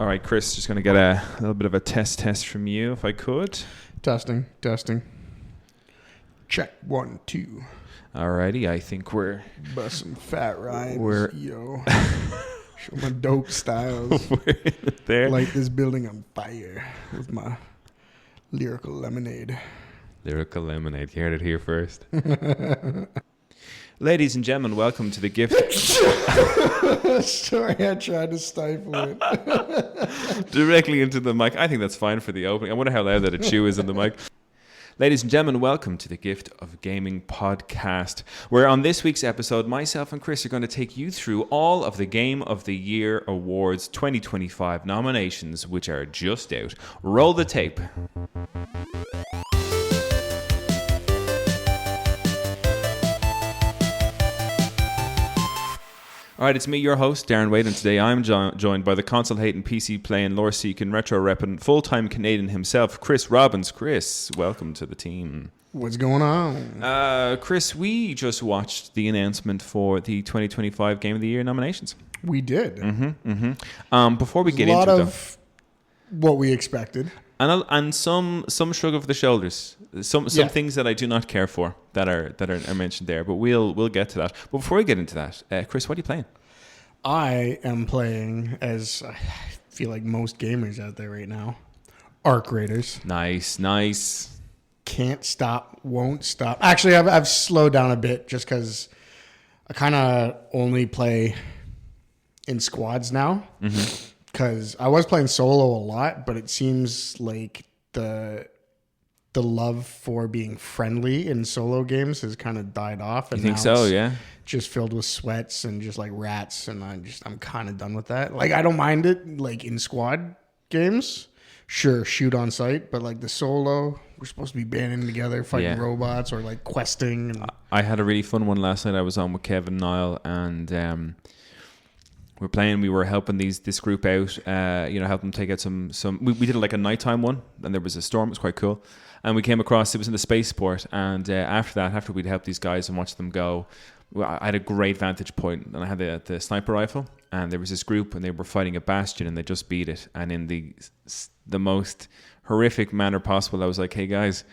All right, Chris, just going to get a little bit of a test from you, if I could. Testing. Check 1, 2. Alrighty, I think we're... Busting fat rhymes, yo. Show my dope styles. We're there. Light this building on fire with my lyrical lemonade. Lyrical lemonade. You heard it here first. Ladies and gentlemen, welcome to the gift... Sorry, I tried to stifle it. Directly into the mic. I think that's fine for the opening. I wonder how loud that a chew is in the mic. Ladies and gentlemen, welcome to the Gift of Gaming podcast, where on this week's episode, myself and Chris are going to take you through all of the Game of the Year Awards 2025 nominations, which are just out. Roll the tape. All right, it's me, your host, Darren Wade, and today I'm joined by the console-hating, PC-playing, lore-seeking, retro-repping, full-time Canadian himself, Chris Robbins. Chris, welcome to the team. What's going on? Chris, we just watched the announcement for the 2025 Game of the Year nominations. We did. Before we get into it, a lot of what we expected. And some shrug of the shoulders, some things that I do not care for that are mentioned there, but we'll get to that. But before we get into that, Chris, what are you playing? I am playing, as I feel like most gamers out there right now, Arc Raiders. Nice. Can't stop, won't stop. Actually, I've slowed down a bit just because I kind of only play in squads now. Mm-hmm. Because I was playing solo a lot, but it seems like the love for being friendly in solo games has kind of died off. And you think so? Yeah. Just filled with sweats and just like rats, and I'm kind of done with that. Like, I don't mind it like in squad games. Sure, shoot on sight, but like the solo, we're supposed to be banding together, fighting robots or like questing. And I had a really fun one last night. I was on with Kevin Niall and. We're playing. We were helping this group out. Help them take out some. We did like a nighttime one, and there was a storm. It was quite cool. And we came across. It was in the spaceport. And after we'd help these guys and watch them go, I had a great vantage point, and I had the sniper rifle. And there was this group, and they were fighting a bastion, and they just beat it. And in the most horrific manner possible, I was like, "Hey guys,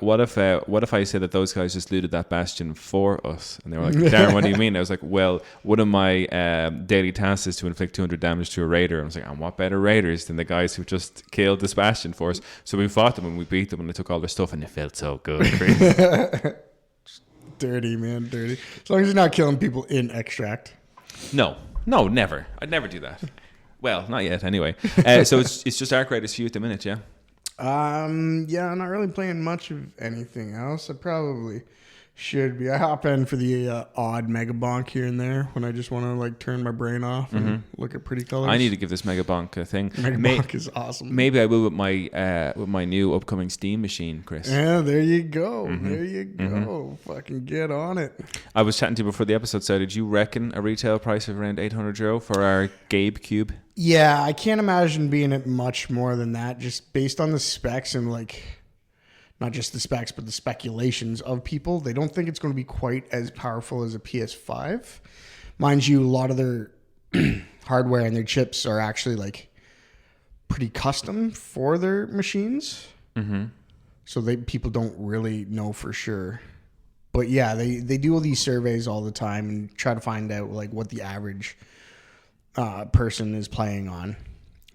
what if I said that those guys just looted that bastion for us?" And they were like, "Darren, what do you mean?" I was like, "Well, one of my daily tasks is to inflict 200 damage to a raider." And I was like, "And what better raiders than the guys who just killed this bastion for us?" So we fought them and we beat them and they took all their stuff, and it felt so good. Dirty, man, dirty. As long as you're not killing people in extract. No, never. I'd never do that. Well, not yet, anyway. So it's just Arc Raiders for you at the minute, yeah. I'm not really playing much of anything else. I probably should be. I hop in for the odd Mega Bonk here and there when I just want to like turn my brain off and look at pretty colors. I need to give this Mega Bonk a thing. Mega Bonk is awesome. Maybe I will with my new upcoming Steam machine, Chris. Yeah, there you go. There you go. Fucking get on it. I was chatting to you before the episode started. Did you reckon a retail price of around €800 for our Gabe Cube? Yeah, I can't imagine being at much more than that, just based on the specs and like, not just the specs, but the speculations of people. They don't think it's going to be quite as powerful as a PS5. Mind you, a lot of their hardware and their chips are actually like pretty custom for their machines. Mm-hmm. So people don't really know for sure. But yeah, they do all these surveys all the time and try to find out like what the average person is playing on.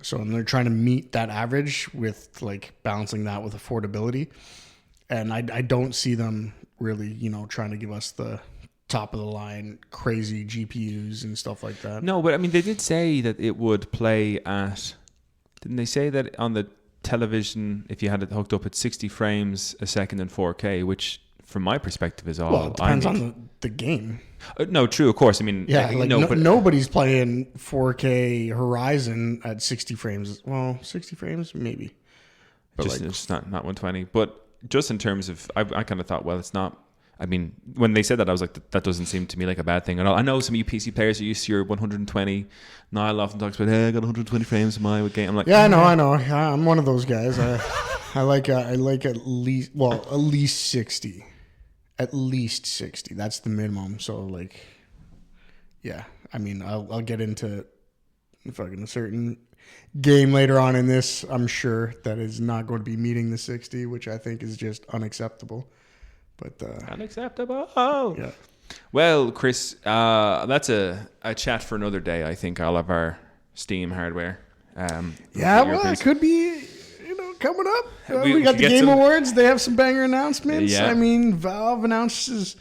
So they're trying to meet that average with like balancing that with affordability. And I don't see them really, trying to give us the top of the line crazy GPUs and stuff like that. No, but I mean, they did say that it would play at, didn't they say that on the television, if you had it hooked up at 60 frames a second in 4K, which from my perspective is all. Well, it depends on the game. No, true, of course. I mean, yeah, but nobody's playing 4K Horizon at 60 frames. Well, 60 frames maybe, but it's not 120. But just in terms of, I kind of thought, well, it's not. I mean, when they said that, I was like, that doesn't seem to me like a bad thing at all. I know some of you PC players are used to your 120. Niall often talks about, hey, I got 120 frames in my game. I'm like, yeah, I know. I'm one of those guys. I like at least 60. At least 60. That's the minimum. So like, yeah. I mean, I'll get into fucking a certain game later on in this, I'm sure, that is not going to be meeting the 60, which I think is just unacceptable. But unacceptable. Oh. Yeah. Well, Chris, that's a chat for another day. I think all of our Steam hardware. It could be, coming up. We got the Game some Awards. They have some banger announcements. Yeah. I mean, Valve announces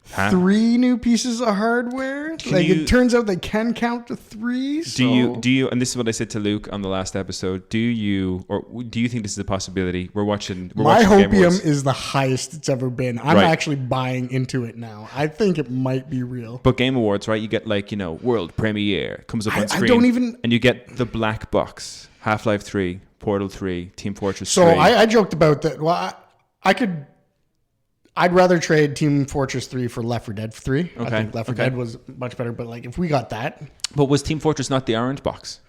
3 new pieces of hardware. It turns out they can count to 3. So. Do you? And this is what I said to Luke on the last episode. Do you think this is a possibility? We're watching. My hopium is the highest it's ever been. I'm actually buying into it now. I think it might be real. But Game Awards, right? You get world premiere comes up on screen. I don't even. And you get the black box. Half-Life 3, Portal 3, Team Fortress 3. So I joked about that. Well, I'd rather trade Team Fortress 3 for Left 4 Dead 3. Okay. I think Left 4 Dead was much better, but if we got that. But was Team Fortress not the orange box?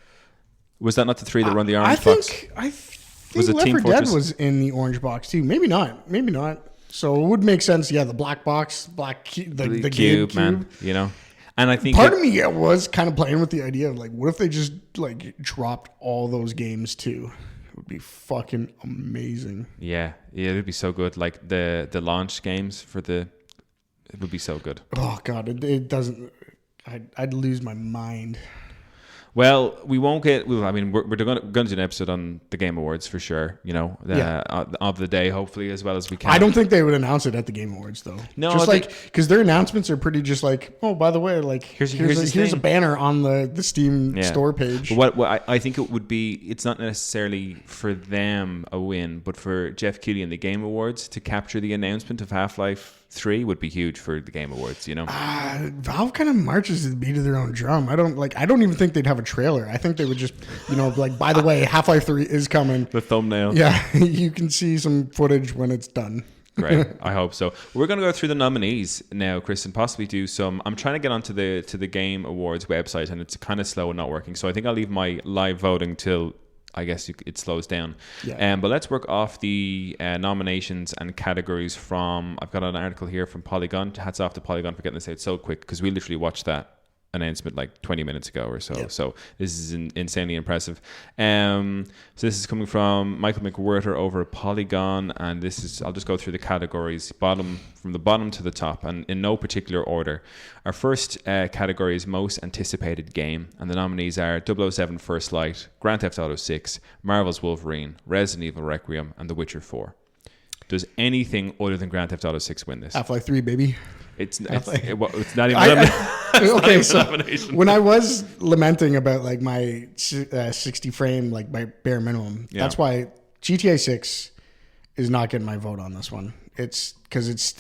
Was that not the 3 that run the orange box? I think Left 4 Dead was in the orange box too. Maybe not. So it would make sense. Yeah, the black box, the cube, man. And I think part of me was kind of playing with the idea of what if they just dropped all those games too? It would be fucking amazing. Yeah, it would be so good. Like the launch games it would be so good. Oh god, it doesn't. I'd lose my mind. Well, we won't get. We're going to do an episode on the Game Awards for sure. Of the day, hopefully as well as we can. I don't think they would announce it at the Game Awards though. No, just because their announcements are pretty just oh, by the way, here's a banner on the Steam store page. But what I think it would be, it's not necessarily for them a win, but for Geoff Keighley and the Game Awards to capture the announcement of Half-Life 3 would be huge for the Game Awards. Valve kind of marches to the beat of their own drum. I don't even think they'd have a trailer. I think they would just, by the way, Half-Life 3 is coming. The thumbnail. Yeah, you can see some footage when it's done. Great. I hope so. We're going to go through the nominees now, Chris, and possibly do some. I'm trying to get onto the Game Awards website, and it's kind of slow and not working. So I think I'll leave my live voting till I guess it slows down. Yeah. But let's work off the nominations and categories from. I've got an article here from Polygon. Hats off to Polygon for getting this out so quick, because we literally watched that announcement 20 minutes ago or so. Yep. So this is insanely impressive. So this is coming from Michael McWhirter over at Polygon, and this is, I'll just go through the categories from the bottom to the top, and in no particular order. Our first category is most anticipated game, and the nominees are 007 First Light, Grand Theft Auto 6, Marvel's Wolverine, Resident Evil Requiem, and The Witcher 4. Does anything other than Grand Theft Auto 6 win this? Half-Life 3, baby. It's not even okay, so when I was lamenting about my 60 frame, my bare minimum, that's why GTA 6 is not getting my vote on this one. It's because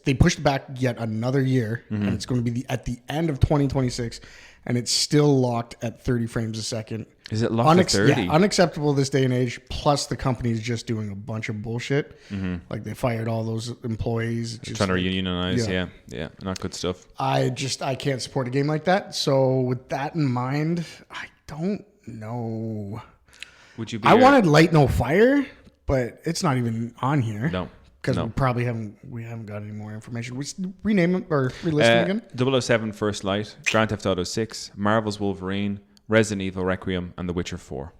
they pushed it back yet another year, and it's going to be at the end of 2026, and it's still locked at 30 frames a second. Is it locked at 30? Yeah, unacceptable this day and age. Plus, the company's just doing a bunch of bullshit. They fired all those employees. Just trying to reunionize. Yeah, not good stuff. I can't support a game like that. So with that in mind, I don't know. Would you be? I wanted Light No Fire, but it's not even on here. No. Because we haven't got any more information. We rename it or relist them again. 007 First Light, Grand Theft Auto 6, Marvel's Wolverine, Resident Evil Requiem, and The Witcher 4.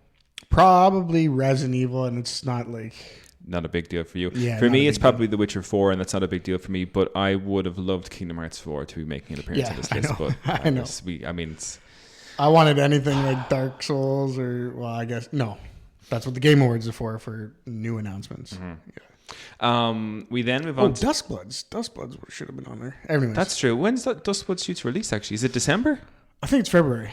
Probably Resident Evil, and it's not not a big deal for you. Yeah, for me, it's probably The Witcher 4, and that's not a big deal for me. But I would have loved Kingdom Hearts 4 to be making an appearance on this list. But I know. I wanted anything like Dark Souls I guess no. That's what the Game Awards are for new announcements. Yeah. We then move on to Duskbloods. Duskbloods should have been on there. Anyways. That's true. When's that Duskbloods due to release, actually? Is it December? I think it's February.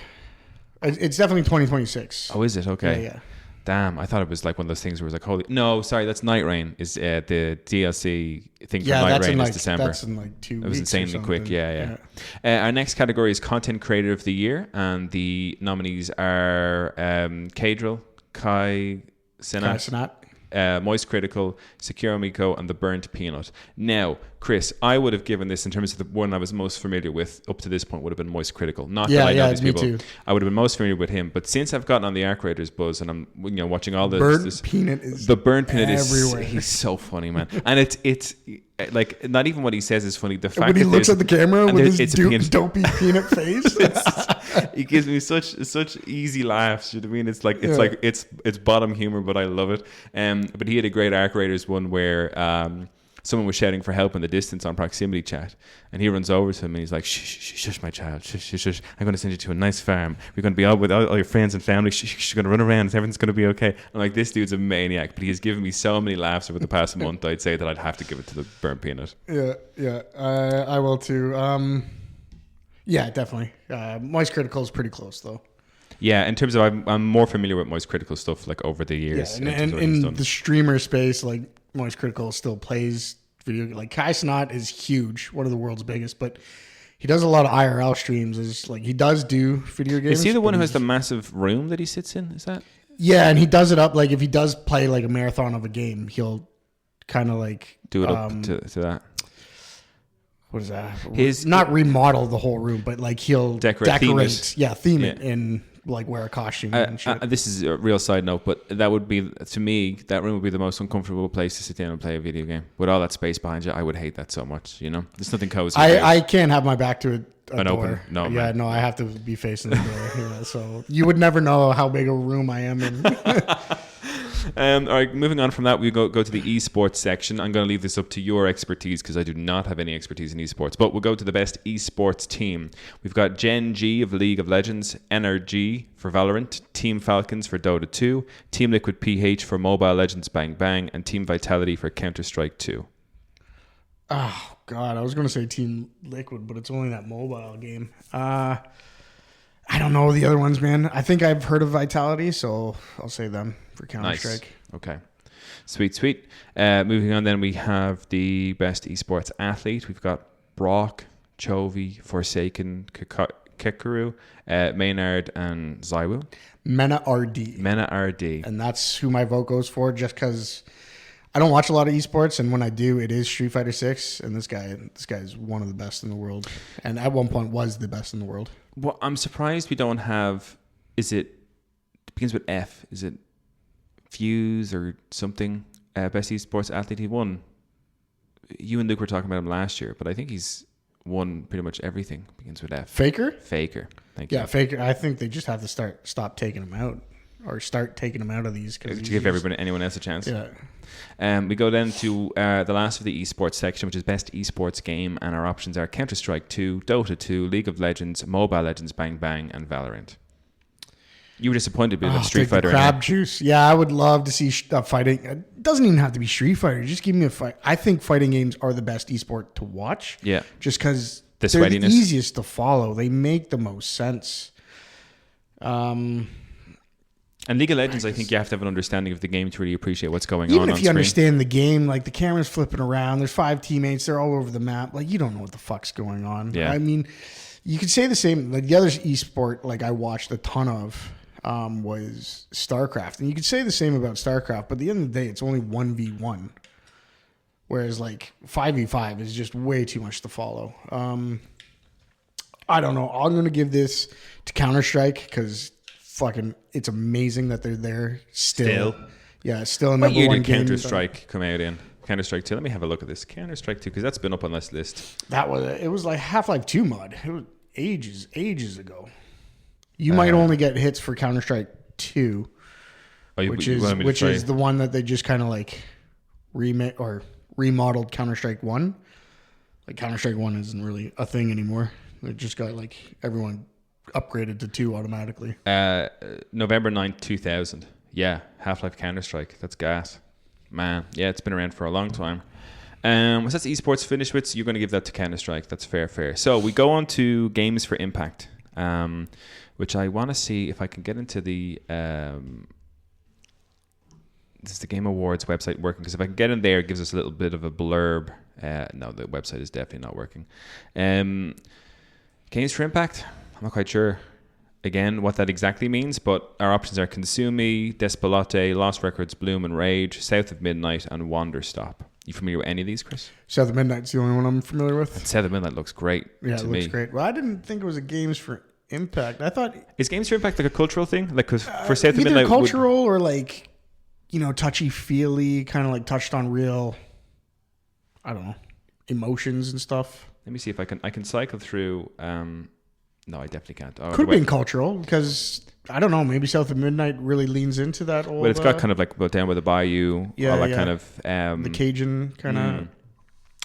It's definitely 2026. Oh, is it? Okay. Yeah. Damn, I thought it was one of those things where it was holy... No, sorry, that's Night Rain. Is the DLC thing for Night Rain is December. That's in 2 weeks. It was insanely quick, yeah. Our next category is Content Creator of the Year, and the nominees are Cadril, Kai Cenat, Moist Critical, Secure Miko, and The Burnt Peanut. Now, Chris, I would have given this, in terms of the one I was most familiar with up to this point, would have been Moist Critical. Not that I know these people. Too. I would have been most familiar with him, but since I've gotten on the Arc Raiders buzz and I'm watching all the Burnt Peanut is everywhere. He's so funny, man. And it's not even what he says is funny. The fact when he looks at the camera with his dopey peanut face. He gives me such easy laughs. You know what I mean? It's like it's bottom humor, but I love it. But he had a great Arc Raiders one where someone was shouting for help in the distance on proximity chat, and he runs over to him and he's like, shush, my child, shush. I'm going to send you to a nice farm. We're going to be out with all your friends and family. You're going to run around. Everything's going to be okay. I'm like, this dude's a maniac, but he has given me so many laughs over the past month. I'd say that I'd have to give it to the burnt peanut. Yeah, I will too. Yeah, definitely. Moist Critical is pretty close though. Yeah, in terms of I'm more familiar with Moist Critical stuff like over the years. Yeah, and in the streamer space, like Moist Critical still plays video. Like Kai Snot is huge, one of the world's biggest, but he does a lot of IRL streams. Is like he does do video games. Is he the one who has the massive room that he sits in? Is that? Yeah, and he does it up like if he does play like a marathon of a game, he'll kind of like do it up to that. What is that? His not remodel the whole room, but like he'll decorate theme it in like wear a costume and shit. This is a real side note, but that would be, to me, that room would be the most uncomfortable place to sit down and play a video game. With all that space behind you, I would hate that so much, you know? There's nothing cozy. I can't have my back to a door. Open. No, yeah, man. No, I have to be facing the door. Yeah, so you would never know how big a room I am in. All right, moving on from that, we go to the esports section. I'm going to leave this up to your expertise because I do not have any expertise in esports. But we'll go to the best esports team. We've got Gen G of League of Legends, NRG for Valorant, Team Falcons for Dota 2, Team Liquid PH for Mobile Legends Bang Bang, and Team Vitality for Counter-Strike 2. Oh, God. I was going to say Team Liquid, but it's only that mobile game. I don't know the other ones, man. I think I've heard of Vitality, so I'll say them for Counter-Strike. Nice. Okay. Sweet. Moving on then, we have the best esports athlete. We've got Brock, Chovy, Forsaken, Kekaru, Maynard, and Zywoo. Mena RD. And that's who my vote goes for just because I don't watch a lot of esports, and when I do, it is Street Fighter 6, and this guy is one of the best in the world, and at one point was the best in the world. Well, I'm surprised we don't have, it begins with F, is it Fuse or something? Best esports athlete, he won. You and Luke were talking about him last year, but I think he's won pretty much everything. Begins with F. Faker. Thank you. Yeah, Faker. I think they just have to stop taking him out, or start taking him out of these. To give anyone else a chance. Yeah. We go then to the last of the esports section, which is best esports game, and our options are Counter-Strike 2, Dota 2, League of Legends, Mobile Legends Bang Bang, and Valorant. You were disappointed with Street Fighter. Crab juice. Yeah, I would love to see fighting. It doesn't even have to be Street Fighter. Just give me a fight. I think fighting games are the best esport to watch. Yeah. Just because they're the easiest to follow. They make the most sense. And League of Legends, I think you have to have an understanding of the game to really appreciate what's going on. Even if you understand the game, like the camera's flipping around, there's 5 teammates, they're all over the map. Like you don't know what the fuck's going on. Yeah. I mean, you could say the same. Like the other esport, like I watched a ton of, was StarCraft, and you could say the same about StarCraft. But at the end of the day, it's only 1v1, whereas like 5v5 is just way too much to follow. I don't know. I'm gonna give this to Counter-Strike because. Fucking, it's amazing that they're there still. Yeah, still a number one game. What year did Counter-Strike come out in? Counter-Strike 2. Let me have a look at this. Counter-Strike 2, because that's been up on this list. It was like Half-Life 2 mod. It was ages ago. You might only get hits for Counter-Strike 2, which is the one that they just kind of like remake or remodeled Counter-Strike 1. Like Counter-Strike 1 isn't really a thing anymore. It just got like everyone upgraded to 2 automatically. November 9th, 2000. Yeah, Half-Life Counter-Strike. That's gas. Man, yeah, it's been around for a long time. Once that's esports finished with, so you're going to give that to Counter-Strike. That's fair. So we go on to Games for Impact, which I want to see if I can get into the... this is the Game Awards website working, because if I can get in there, it gives us a little bit of a blurb. No, the website is definitely not working. Games for Impact? I'm not quite sure, again, what that exactly means, but our options are Consumi, Despalote, Lost Records, Bloom and Rage, South of Midnight, and Wanderstop. You familiar with any of these, Chris? South of Midnight's the only one I'm familiar with. And South of Midnight looks great to me. Yeah, it looks great. Well, I didn't think it was a Games for Impact. I thought... Is Games for Impact like a cultural thing? Like, cause for South of Midnight... Either cultural or like, touchy-feely, kind of like touched on real, I don't know, emotions and stuff. Let me see if I can cycle through... No, I definitely can't. Could have been cultural because I don't know. Maybe South of Midnight really leans into that old. Well, it's got kind of like down with the bayou, all that kind of the Cajun kind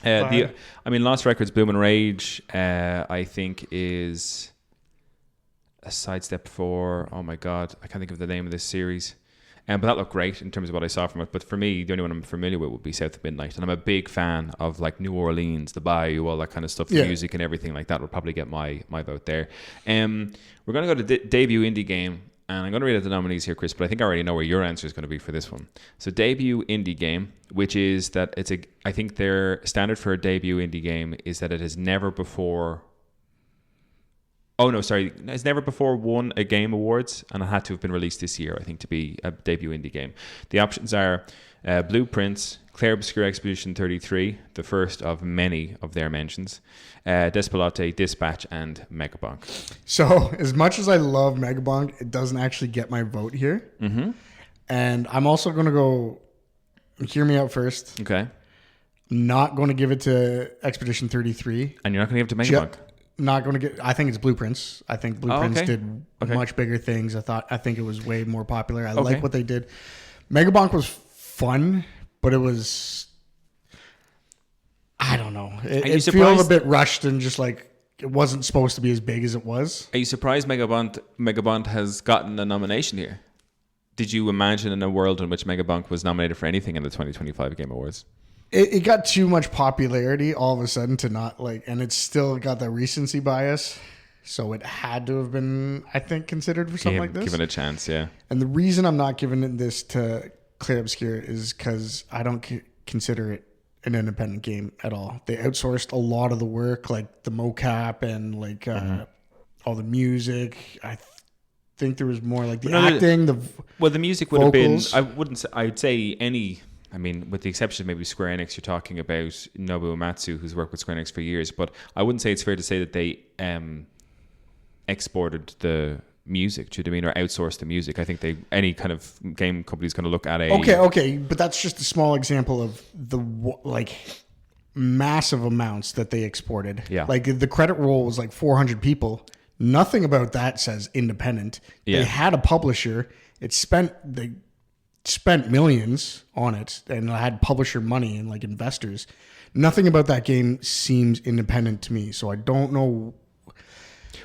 of. Lost Records, Bloom and Rage, I think is a sidestep for. Oh my God, I can't think of the name of this series. But that looked great in terms of what I saw from it. But for me, the only one I'm familiar with would be South of Midnight. And I'm a big fan of like New Orleans, the Bayou, all that kind of stuff. The music and everything like that would probably get my vote there. We're going to go to debut indie game. And I'm going to read out the nominees here, Chris, but I think I already know where your answer is going to be for this one. So debut indie game, which is that I think their standard for a debut indie game is that it has never before... It's never before won a Game Awards, and it had to have been released this year, I think, to be a debut indie game. The options are Blueprints, Clair Obscur Expedition 33, the first of many of their mentions, Despelote, Dispatch, and Megabonk. So, as much as I love Megabonk, it doesn't actually get my vote here. Mm-hmm. And I'm also going to go... Hear me out first. Okay. Not going to give it to Expedition 33. And you're not going to give it to Megabonk? Not going to get. I think it's Blueprints. I think Blueprints did much bigger things. I think it was way more popular. I like what they did. Megabonk was fun, but it was. I don't know. It feels a bit rushed and just like it wasn't supposed to be as big as it was. Are you surprised Megabonk has gotten a nomination here? Did you imagine in a world in which Megabonk was nominated for anything in the 2025 Game Awards? It got too much popularity all of a sudden to not like, and it's still got the recency bias. So it had to have been, I think, considered for something like this. Given a chance, yeah. And the reason I'm not giving this to Clair Obscur is because I don't consider it an independent game at all. They outsourced a lot of the work, like the mocap and like all the music. I think there was more like the acting. The music would vocals. Have been. I'd say any. I mean, with the exception of maybe Square Enix, you're talking about Nobuo Uematsu, who's worked with Square Enix for years. But I wouldn't say it's fair to say that they exported the music, do you know what I mean, or outsourced the music. I think any kind of game company is going to look at a... Okay, but that's just a small example of the massive amounts that they exported. Yeah. Like the credit roll was like 400 people. Nothing about that says independent. Yeah. They had a publisher. They spent millions on it and had publisher money and like investors. Nothing about that game seems independent to me. So I don't know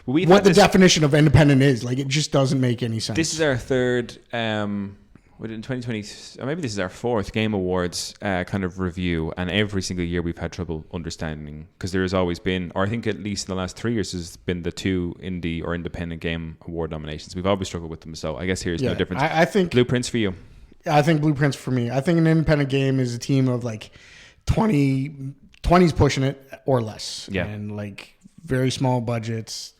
what the definition of independent is. Like, it just doesn't make any sense. This is our third, in 2020, or maybe this is our fourth Game Awards kind of review. And every single year we've had trouble understanding, because there has always been, or I think at least in the last 3 years, has been the 2 indie or independent game award nominations. We've always struggled with them. So I guess here's no difference. I think Blueprints for you. I think Blueprints for me. I think an independent game is a team of like 20's pushing it or less. Yeah. And like very small budgets,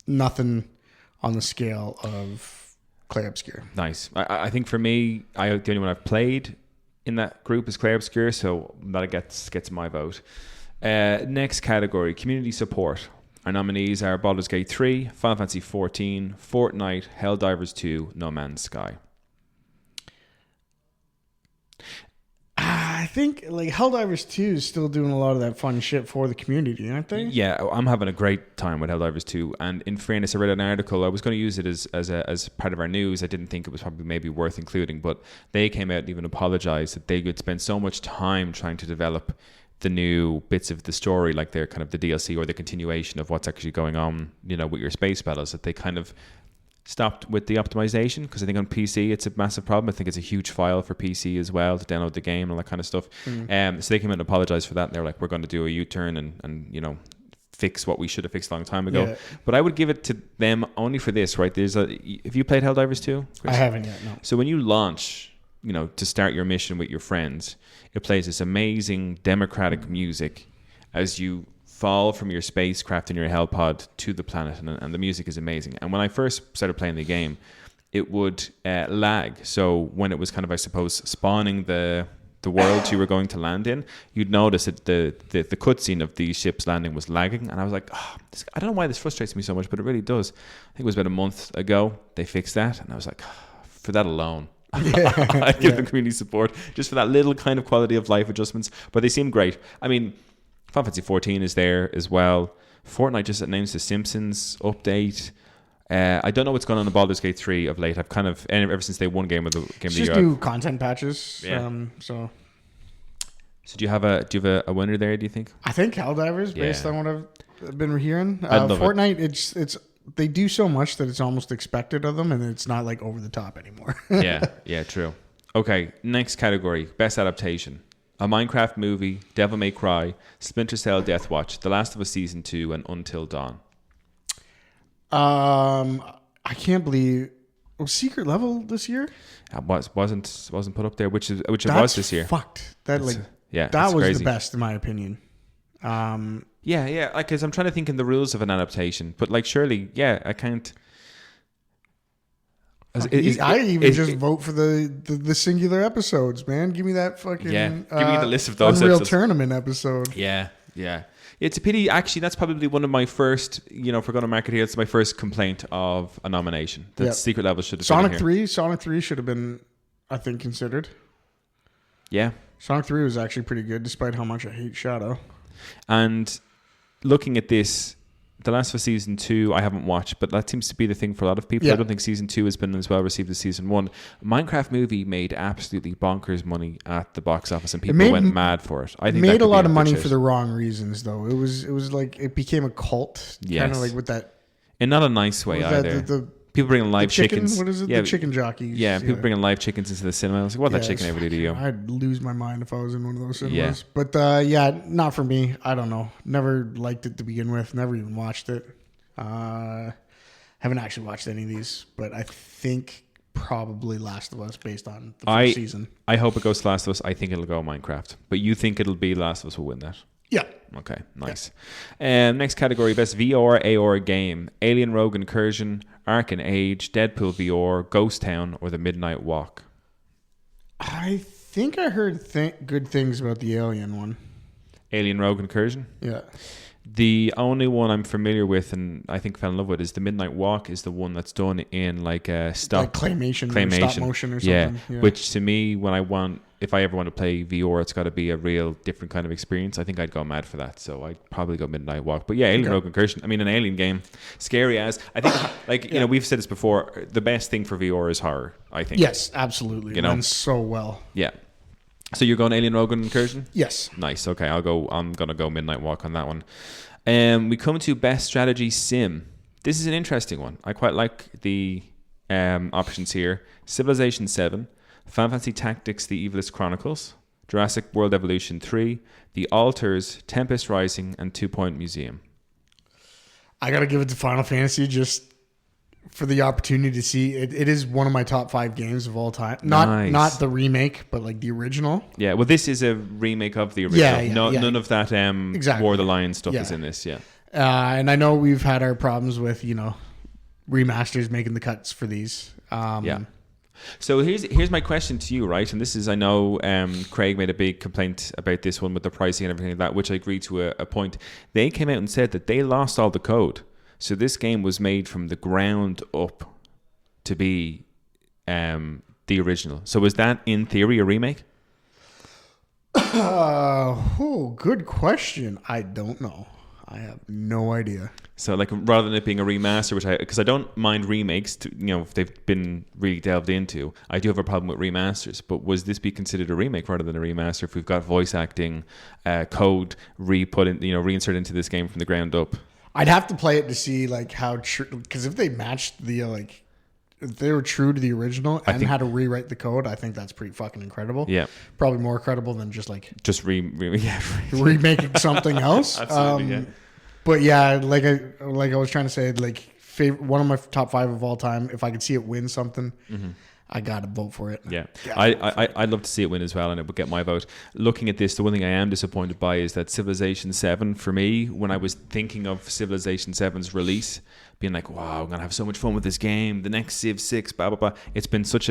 nothing on the scale of Clair Obscur. Nice. I think for me, the only one I've played in that group is Clair Obscur, so that gets my vote. Next category, community support. Our nominees are Baldur's Gate 3, Final Fantasy 14, Fortnite, Helldivers 2, No Man's Sky. I think like Helldivers 2 is still doing a lot of that fun shit for the community, aren't they? Yeah, I'm having a great time with Helldivers 2. And in fairness, I read an article. I was going to use it as part of our news. I didn't think it was probably maybe worth including, but they came out and even apologized that they would spend so much time trying to develop the new bits of the story, like their kind of the DLC or the continuation of what's actually going on, with your space battles, that they kind of stopped with the optimization, because I think on PC it's a massive problem. I think it's a huge file for PC as well to download the game and all that kind of stuff. So they came out and apologized for that, and they're like, we're going to do a U-turn and fix what we should have fixed a long time ago. Yeah. But I would give it to them only for this, right? Have you played Helldivers 2, Chris? I haven't yet, no. So when you launch, to start your mission with your friends, it plays this amazing democratic music as you fall from your spacecraft in your helipod to the planet, and the music is amazing. And when I first started playing the game, it would lag. So when it was kind of, I suppose, spawning the world you were going to land in, you'd notice that the cutscene of the ships landing was lagging. And I was like, I don't know why this frustrates me so much, but it really does. I think it was about a month ago they fixed that, and I was like, for that alone, I'd give them community support just for that little kind of quality of life adjustments. But they seem great. I mean, Final Fantasy 14 is there as well. Fortnite just announced the Simpsons update. I don't know what's going on in Baldur's Gate 3 of late. I've kind of ever since they won game of the year. Just do content patches. Yeah. So do you have a winner there? Do you think? I think Helldivers, based on what I've been hearing. Fortnite, it's they do so much that it's almost expected of them, and it's not like over the top anymore. yeah, true. Okay, next category: best adaptation. A Minecraft movie, Devil May Cry, Splinter Cell, Death Watch, The Last of Us Season 2, and Until Dawn. I can't believe Secret Level this year. Wasn't put up there, which it was this year. Fucked. That was crazy. the best in my opinion. Yeah. Like, cause I'm trying to think in the rules of an adaptation, but like, surely, I can't. I just vote for the singular episodes, man. Give me that fucking give me the list of those Unreal episodes. Tournament episode. Yeah. It's a pity. Actually, that's probably one of my first. If we're going to mark it here, it's my first complaint of a nomination. That Secret Level should have Sonic been 3. Sonic 3 should have been, I think, considered. Yeah. Sonic 3 was actually pretty good, despite how much I hate Shadow. And looking at this, The Last of Us Season 2, I haven't watched, but that seems to be the thing for a lot of people. I don't think Season 2 has been as well received as Season 1. Minecraft movie made absolutely bonkers money at the box office, and people went mad for it. I think it made a lot of money for the wrong reasons, though. It was like it became a cult, kind of like with that. In not a nice way either. People bringing live chickens. What is it? The chicken jockeys. Yeah, people bringing live chickens into the cinema. I was like, what that chicken ever do to you? I'd lose my mind if I was in one of those cinemas. Yeah. But not for me. I don't know. Never liked it to begin with. Never even watched it. Haven't actually watched any of these, but I think probably Last of Us based on the first season. I hope it goes to Last of Us. I think it'll go Minecraft. But you think it'll be Last of Us will win that? Yeah. Okay, nice. Next category, best VR, AR game. Alien Rogue Incursion, Ark and Age, Deadpool VR, Ghost Town, or The Midnight Walk. I think I heard good things about the Alien one. Alien Rogue Incursion? Yeah. The only one I'm familiar with and I think fell in love with is The Midnight Walk is the one that's done in like a claymation or stop motion or something. Yeah, which to me, if I ever want to play VR, it's got to be a real different kind of experience. I think I'd go mad for that, so I'd probably go Midnight Walk. But yeah, Alien Rogue Incursion. I mean, an alien game, scary as. I think we've said this before. The best thing for VR is horror. I think. Yes, absolutely. It runs so well. Yeah. So you're going Alien Rogue Incursion? Yes. Nice. Okay, I'm gonna go Midnight Walk on that one. We come to best strategy sim. This is an interesting one. I quite like the options here: Civilization 7, Final Fantasy Tactics: The Evilest Chronicles, Jurassic World Evolution 3, The Alters, Tempest Rising, and 2 Point Museum. I gotta give it to Final Fantasy just for the opportunity to see it. It is one of my top 5 games of all time. Not the remake, but like the original. Yeah, well, this is a remake of the original. None of that War of the Lion stuff is in this. Yeah, and I know we've had our problems with remasters making the cuts for these. So here's my question to you, right? And this is, I know Craig made a big complaint about this one with the pricing and everything like that, which I agree to a point. They came out and said that they lost all the code. So this game was made from the ground up to be the original. So was that, in theory, a remake? Good question. I don't know. I have no idea. So, like, rather than it being a remaster, because I don't mind remakes, if they've been really delved into. I do have a problem with remasters, but was this be considered a remake rather than a remaster if we've got voice acting, code reinserted into this game from the ground up? I'd have to play it to see like how true, because if they matched if they were true to the original and had to rewrite the code, I think that's pretty fucking incredible. Yeah, probably more credible than just remaking something else. Absolutely, But yeah, like I was trying to say, one of my top 5 of all time. If I could see it win something, I gotta vote for it. Yeah, I'd love to see it win as well, and it would get my vote. Looking at this, the one thing I am disappointed by is that Civilization 7, for me, when I was thinking of Civilization 7's release, being like, wow, I'm gonna have so much fun with this game, the next Civ 6, blah blah blah. It's been such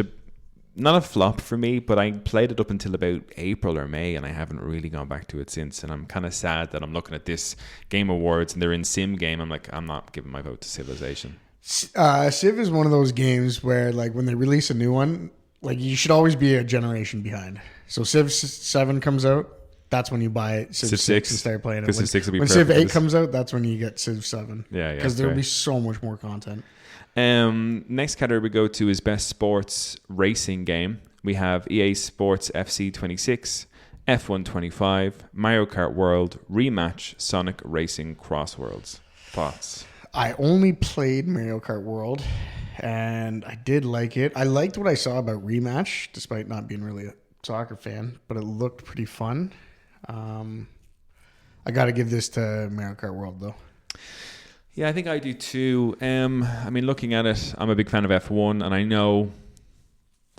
not a flop for me, but I played it up until about April or May, and I haven't really gone back to it since. And I'm kind of sad that I'm looking at this Game Awards and they're in Sim game. I'm like, I'm not giving my vote to Civilization. Civ is one of those games where, like, when they release a new one, like, you should always be a generation behind. So Civ 7 comes out, That's when you buy Civ 6 and start playing it. Because Civ 6 will be when perfect. Civ 8 comes out, that's when you get Civ 7. Yeah. Because there'll be so much more content. Next category we go to is Best Sports Racing Game. We have EA Sports FC 26, F1 25, Mario Kart World, Rematch, Sonic Racing Cross Worlds. Thoughts? I only played Mario Kart World, and I did like it. I liked what I saw about Rematch, despite not being really a soccer fan, but it looked pretty fun. I got to give this to Mario Kart World, though. Yeah, I think I do too. Looking at it, I'm a big fan of F1, and I know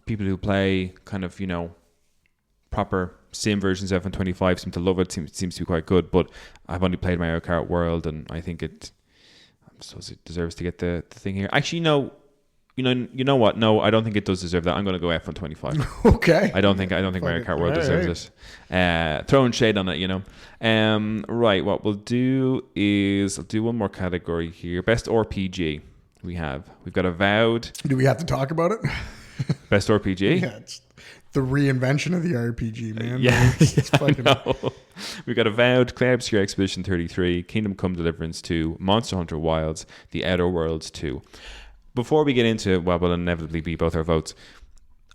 people who play kind of, proper sim versions of F1 25 seem to love it. Seems to be quite good, but I've only played Mario Kart World, and I think it deserves to get the thing here. Actually, no. You know what? No, I don't think it does deserve that. I'm going to go F1 25. Okay. I don't think Mario Kart World deserves it. Throwing shade on it, Right. What we'll do is I'll do one more category here. Best RPG. We've got Avowed. Do we have to talk about it? Best RPG. Yeah, it's the reinvention of the RPG, man. It's fucking. We've got Avowed, Clay Obscure Expedition 33, Kingdom Come Deliverance 2, Monster Hunter Wilds, The Outer Worlds 2. Before we get into what will inevitably be both our votes,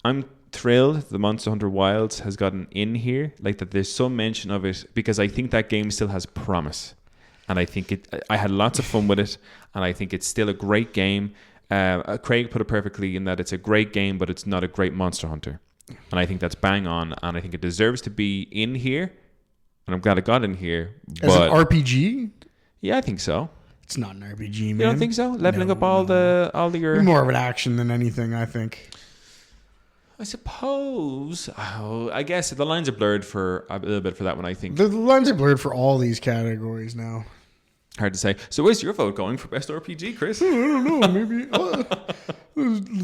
I'm thrilled the Monster Hunter Wilds has gotten in here, like that there's some mention of it, because I think that game still has promise. And I think I had lots of fun with it, and I think it's still a great game. Craig put it perfectly in that it's a great game, but it's not a great Monster Hunter. And I think that's bang on, and I think it deserves to be in here, and I'm glad it got in here. As an RPG? Yeah, I think so. It's not an RPG, man. You don't think so? Leveling up all your... More of an action than anything, I think. I suppose. Oh, I guess the lines are blurred for a little bit for that one, I think. The lines are blurred for all these categories now. Hard to say. So where's your vote going for Best RPG, Chris? I don't know. Maybe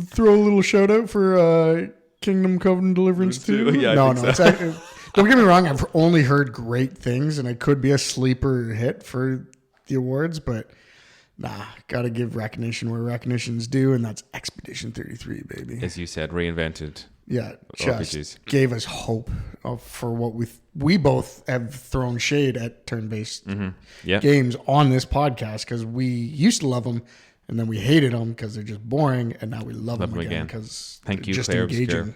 throw a little shout out for Kingdom Come Deliverance 2. Yeah, no. So. It's actually, don't get me wrong. I've only heard great things, and it could be a sleeper hit for the awards, but gotta give recognition where recognition's due, and that's Expedition 33, baby. As you said, reinvented. Yeah, RPGs. Just gave us hope for what we both have thrown shade at turn-based games on this podcast, because we used to love them, and then we hated them because they're just boring, and now we love them again because they're just engaging.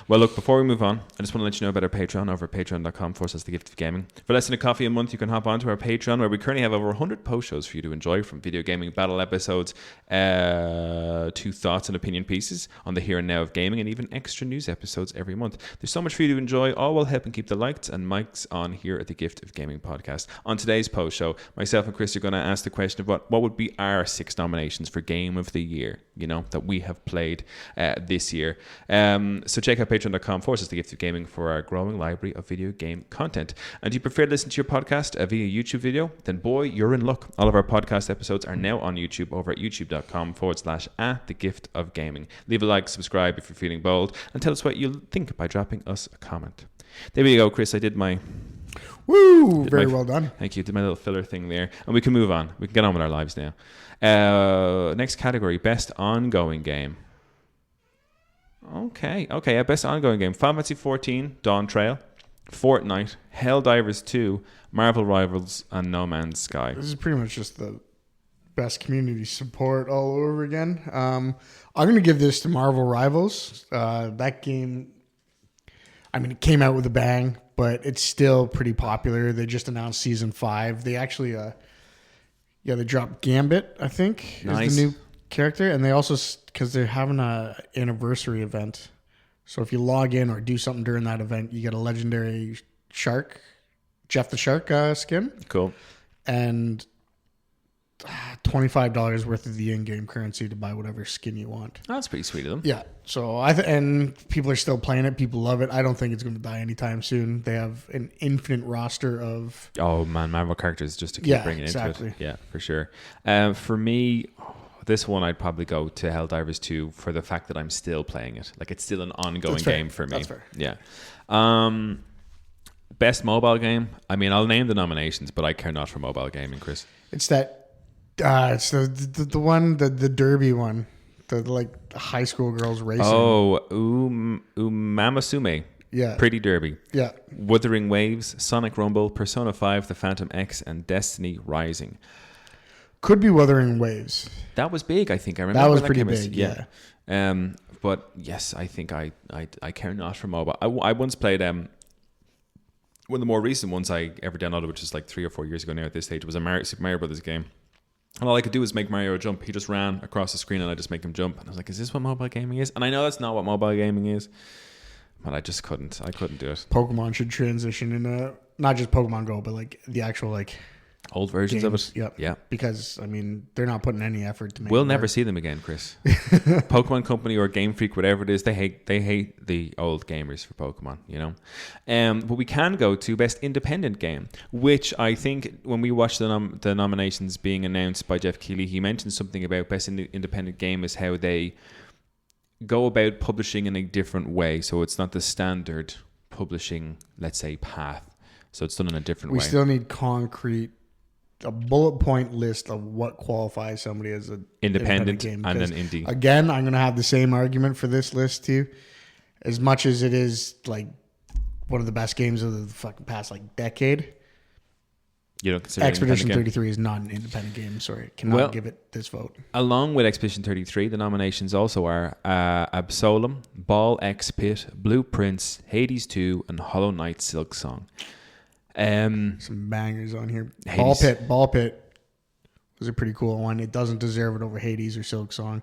Well, look, before we move on, I just want to let you know about our Patreon over at patreon.com/thegiftofgaming. For less than a coffee a month, you can hop onto our Patreon, where we currently have over 100 post shows for you to enjoy, from video gaming battle episodes to thoughts and opinion pieces on the here and now of gaming, and even extra news episodes every month. There's so much for you to enjoy, all while helping keep the lights and mics on here at the Gift of Gaming podcast. On today's post show, myself and Chris are going to ask the question of what would be our 6 nominations for Game of the Year, that we have played this year. So check out patreon.com/thegiftofgaming for our growing library of video game content. And do you prefer to listen to your podcast via YouTube video? Then boy, you're in luck. All of our podcast episodes are now on YouTube over at youtube.com/thegiftofgaming. Leave a like, subscribe if you're feeling bold, and tell us what you think by dropping us a comment. There we go, Chris. I did my... Woo! Very well done. Thank you. Did my little filler thing there. And we can move on. We can get on with our lives now. Next category, Best Ongoing Game. Okay. Best ongoing game: Final Fantasy 14, Dawn Trail, Fortnite, Helldivers 2, Marvel Rivals, and No Man's Sky. This is pretty much just the best community support all over again. I'm going to give this to Marvel Rivals. That game, it came out with a bang, but it's still pretty popular. They just announced Season 5. They actually, they dropped Gambit, I think, nice. Is the new character, and they also, because they're having a anniversary event, so if you log in or do something during that event, you get a legendary shark, Jeff the Shark skin. Cool. And $25 worth of the in-game currency to buy whatever skin you want. Oh, that's pretty sweet of them. Yeah. So and people are still playing it. People love it. I don't think it's going to die anytime soon. They have an infinite roster of... Oh man, Marvel characters just to keep bringing into it. Yeah, for sure. For me, this one I'd probably go to Helldivers 2 for the fact that I'm still playing it. Like, it's still an ongoing game for me. That's fair. Yeah. Best mobile game. I'll name the nominations, but I care not for mobile gaming, Chris. It's that... it's the one, the derby one, the high school girls racing. Oh, Umamasume. Yeah. Pretty Derby. Yeah. Wuthering Waves, Sonic Rumble, Persona 5, The Phantom X, and Destiny Rising. Could be Wuthering Waves. That was big, I think. I remember That was when pretty came out. big, yeah. But yes, I think I care not for mobile. I once played one of the more recent ones I ever downloaded, which is like 3 or 4 years ago now at this stage, was a Super Mario Brothers game. And all I could do was make Mario jump. He just ran across the screen and I just make him jump. And I was like, is this what mobile gaming is? And I know that's not what mobile gaming is, but I just couldn't. I couldn't do it. Pokemon should transition in not just Pokemon Go, but like the actual like old versions games. of it. Yep. Yeah. Because I mean, they're not putting any effort to make. We'll never see them again, Chris. Pokemon Company or Game Freak, whatever it is, they hate the old gamers for Pokemon, you know. But we can go to Best Independent Game, which I think when we watched the nominations being announced by Geoff Keighley, he mentioned something about Best Independent Game is how they go about publishing in a different way. So it's not the standard publishing, let's say, path. So it's done in a different way. We still need a bullet point list of what qualifies somebody as an independent game. And an indie. Again, I'm going to have the same argument for this list too. As much as it is like one of the best games of the fucking past like decade, you don't consider Expedition 33 is not an independent game. Sorry, cannot give it this vote. Along with Expedition 33, the nominations also are Absolem, Ball X Pit, Blueprints, Hades 2, and Hollow Knight Silk Song. Some bangers on here. Hades. Ball Pit was a pretty cool one. It doesn't deserve it over Hades or Silk Song.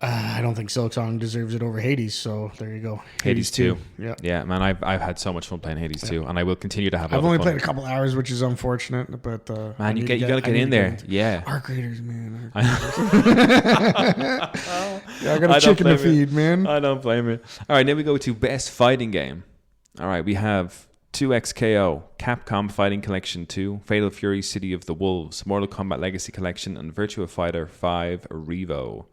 I don't think Silk Song deserves it over Hades, so there you go. Hades 2. Yeah, man, I've had so much fun playing Hades 2, and I will continue to have. I've only played a couple hours, which is unfortunate, but man, you gotta get in there. Yeah, Arc Raiders, man. Yeah, I got a chicken to feed, man. I don't blame you. All right, then we go to Best Fighting Game. All right, we have 2XKO, Capcom Fighting Collection 2, Fatal Fury City of the Wolves, Mortal Kombat Legacy Collection, and Virtua Fighter 5 Revo.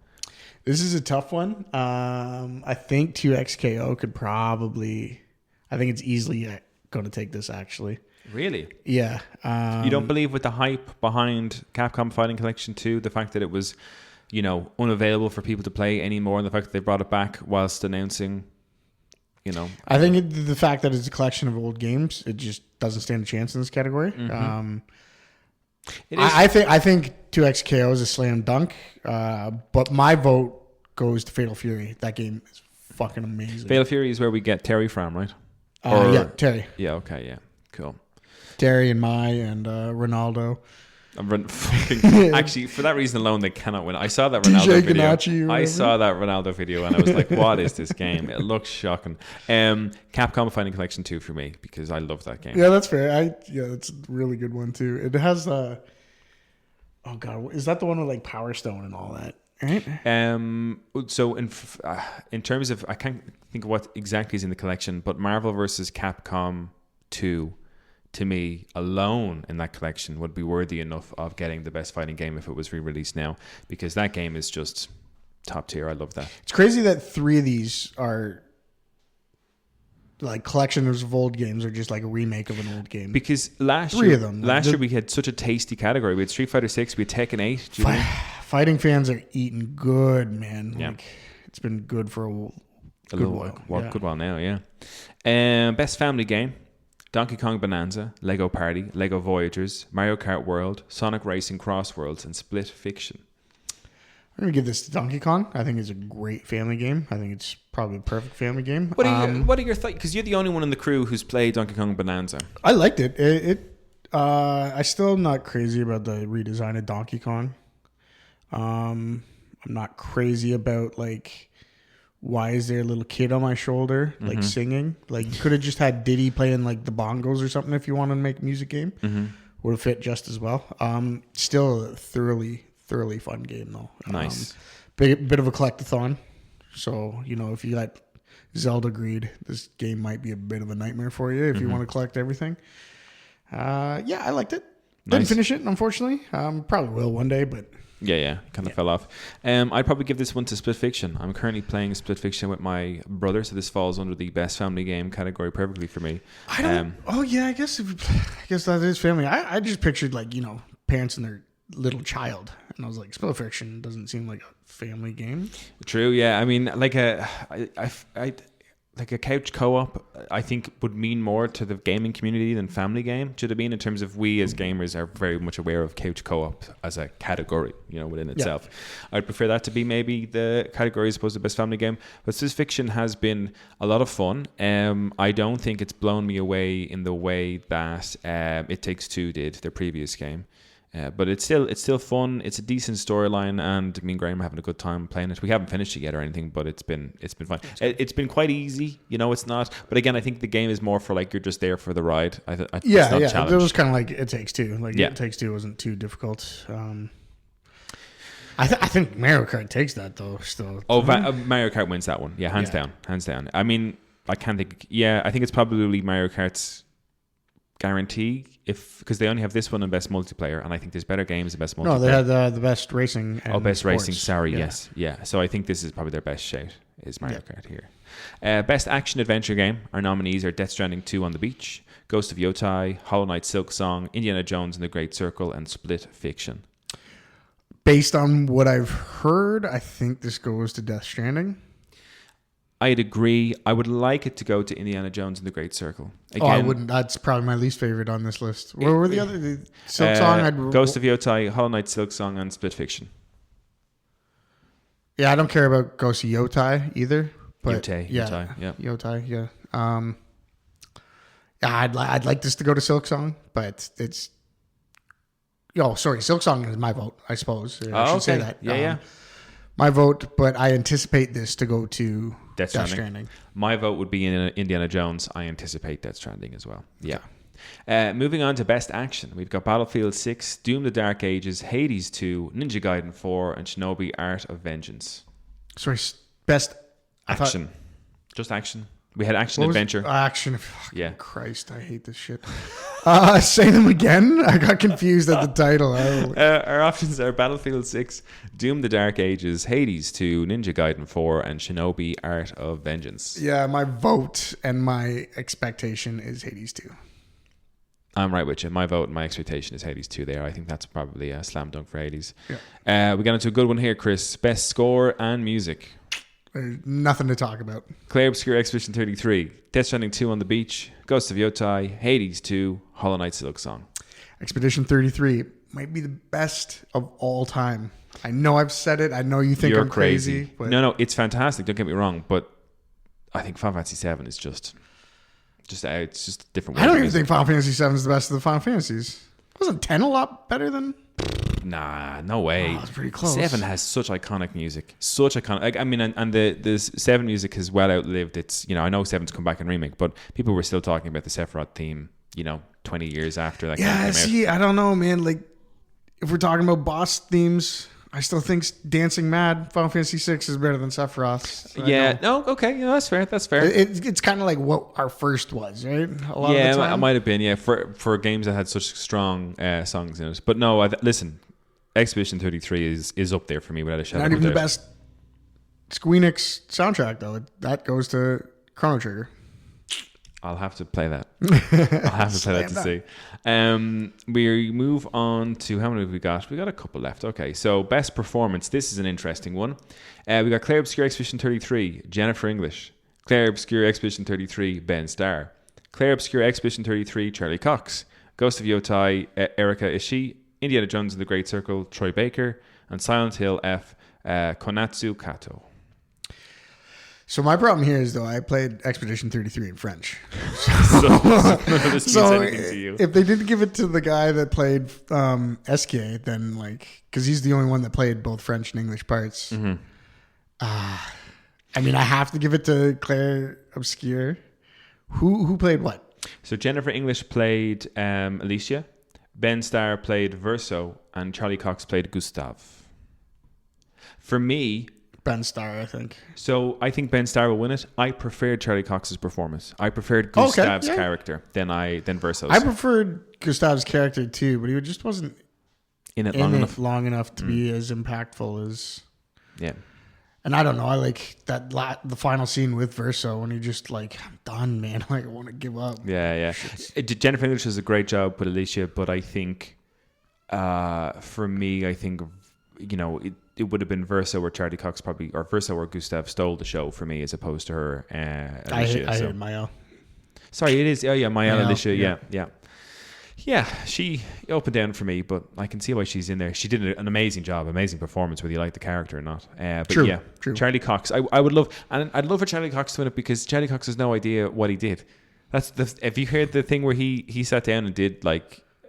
This is a tough one. I think 2XKO could probably... I think it's easily going to take this, actually. Really? Yeah. You don't believe with the hype behind Capcom Fighting Collection 2, the fact that it was, unavailable for people to play anymore, and the fact that they brought it back whilst announcing... I think the fact that it's a collection of old games, it just doesn't stand a chance in this category. Mm-hmm. I think 2XKO is a slam dunk, but my vote goes to Fatal Fury. That game is fucking amazing. Fatal Fury is where we get Terry from, right? Yeah, Terry. Yeah, okay, yeah. Cool. Terry and Mai and Ronaldo. Actually, for that reason alone, they cannot win. I saw that Ronaldo video. I saw that Ronaldo video, and I was like, "What is this game? It looks shocking." Capcom Fighting Collection 2 for me because I love that game. Yeah, that's fair. That's a really good one too. It has oh god, is that the one with like Power Stone and all that? Right. So in terms of, I can't think of what exactly is in the collection, but Marvel vs. Capcom 2. To me, alone in that collection would be worthy enough of getting the best fighting game if it was re-released now, because that game is just top tier. I love that. It's crazy that 3 of these are like collections of old games, or just like a remake of an old game. Because last year we had such a tasty category. We had Street Fighter 6, we had Tekken 8. Fighting fans are eating good, man. Yeah. Like, it's been good for a good while now. Yeah. Best family game. Donkey Kong Bonanza, Lego Party, Lego Voyagers, Mario Kart World, Sonic Racing Cross Worlds, and Split Fiction. I'm going to give this to Donkey Kong. I think it's a great family game. I think it's probably a perfect family game. What are your thoughts? Because you're the only one in the crew who's played Donkey Kong Bonanza. I liked it. I still am not crazy about the redesign of Donkey Kong. I'm not crazy about like... Why is there a little kid on my shoulder, like singing? Like, you could have just had Diddy playing like the bongos or something if you want to make a music game. Mm-hmm. Would have fit just as well. Still a thoroughly fun game though. Nice. Bit of a collectathon. So, if you got Zelda greed, this game might be a bit of a nightmare for you if you want to collect everything. I liked it. Didn't finish it, unfortunately. Probably will one day, but... Yeah, kind of fell off. I'd probably give this one to Split Fiction. I'm currently playing Split Fiction with my brother, so this falls under the best family game category perfectly for me. I guess that is family. I just pictured like, parents and their little child, and I was like, Split Fiction doesn't seem like a family game. True, yeah. I mean, like like a couch co-op, I think would mean more to the gaming community than family game. Should have been in terms of we as gamers are very much aware of couch co-op as a category, within itself. I'd prefer that to be maybe the category as opposed to best family game. But Science Fiction has been a lot of fun. I don't think it's blown me away in the way that It Takes Two did, their previous game. But it's still fun. It's a decent storyline, and me and Graham are having a good time playing it. We haven't finished it yet or anything, but it's been fun. It's been quite easy, it's not. But again, I think the game is more for like you're just there for the ride. Yeah. It was kind of like It Takes Two. Like It Takes Two wasn't too difficult. I think Mario Kart takes that though. Still. Oh, Mario Kart wins that one. Yeah, hands down. I mean, I can't think. Yeah, I think it's probably Mario Kart's guarantee because they only have this one in best multiplayer, and I think there's better games in best multiplayer. No, they had the best racing. And best sports. Racing. Sorry, yes, yeah. So I think this is probably their best shout. Is Mario Kart here? Best action adventure game. Our nominees are Death Stranding 2 on the Beach, Ghost of Yotai, Hollow Knight Silk Song, Indiana Jones and the Great Circle, and Split Fiction. Based on what I've heard, I think this goes to Death Stranding. I'd agree. I would like it to go to Indiana Jones and the Great Circle. Again, I wouldn't. That's probably my least favorite on this list. What were the other? The Silk Song? Ghost of Yotai, Hollow Knight Silk Song, and Split Fiction. Yeah, I don't care about Ghost of Yotai either. But Yotai, yeah. I'd like this to go to Silk Song, but it's... Silk Song is my vote, I suppose. I should say that. Yeah. My vote, but I anticipate this to go to Death Stranding. My vote would be in Indiana Jones. I anticipate Death Stranding as well. Yeah. Moving on to Best Action. We've got Battlefield 6, Doom the Dark Ages, Hades 2, Ninja Gaiden 4, and Shinobi Art of Vengeance. Sorry, Best... Action. Just action. We had action adventure. Action. Fucking Christ, I hate this shit. Say them again. I got confused at the title. Our options are Battlefield 6, Doom the Dark Ages, Hades 2, Ninja Gaiden 4, and Shinobi Art of Vengeance. Yeah, my vote and my expectation is Hades 2. I'm right with you. My vote and my expectation is Hades 2 there. I think that's probably a slam dunk for Hades. Yeah. We got into a good one here, Chris. Best score and music. There's nothing to talk about. Claire Obscure Expedition 33, Death Stranding 2 on the Beach, Ghost of Yotai, Hades 2, Hollow Knight Silk Song. Expedition 33 might be the best of all time. I know I've said it. I know you think I'm crazy. But No, it's fantastic. Don't get me wrong. But I think Final Fantasy 7 is just it's just a different way. I don't even think Final Fantasy 7 is the best of the Final Fantasies. Wasn't 10 a lot better than... Nah, no way. That's pretty close. 7 has such iconic music. Such iconic. I mean, and the 7 music has well outlived its... I know 7's come back and remake, but people were still talking about the Sephiroth theme, 20 years after that game came out. Yeah, I don't know, man. Like, if we're talking about boss themes, I still think Dancing Mad, Final Fantasy 6 is better than Sephiroth. So okay. Yeah, that's fair. That's fair. It's kind of like what our first was, right? A lot of the time. It might have been, for games that had such strong songs in it. But no, listen... Expedition 33 is up there for me without a shadow of a doubt. Not even the best Squeenix soundtrack, though. That goes to Chrono Trigger. I'll have to play that. I'll have to play that to see. We move on to... How many have we got? We got a couple left. Okay, so best performance. This is an interesting one. We got Claire Obscure Expedition 33, Jennifer English. Claire Obscure Expedition 33, Ben Starr. Claire Obscure Expedition 33, Charlie Cox. Ghost of Yotai, Erika Ishii. Indiana Jones and the Great Circle, Troy Baker, and Silent Hill F, Konatsu Kato. So my problem here is, though, I played Expedition 33 in French. So if they didn't give it to the guy that played SK, then because he's the only one that played both French and English parts. Mm-hmm. I have to give it to Claire Obscure. Who played what? So Jennifer English played Alicia. Ben Starr played Verso, and Charlie Cox played Gustav. For me... Ben Starr, I think. So I think Ben Starr will win it. I preferred Charlie Cox's performance. I preferred Gustav's character than Verso's. I preferred Gustav's character too, but he just wasn't in it long enough to be as impactful as... Yeah. And I don't know. I like the final scene with Verso when he just I'm done, man. I want to give up. Yeah. Jennifer English does a great job with Alicia, but I think, for me, I think it would have been Verso or Charlie Cox probably, or Verso or Gustav stole the show for me as opposed to her. Alicia, I hate Mael. Sorry, it is. Oh yeah, Mael, Alicia. yeah. Yeah, she up and down for me, but I can see why she's in there. She did an amazing job, amazing performance, whether you like the character or not. But True. Charlie Cox, I would love, and I'd love for Charlie Cox to win it because Charlie Cox has no idea what he did. If you heard the thing where he sat down and did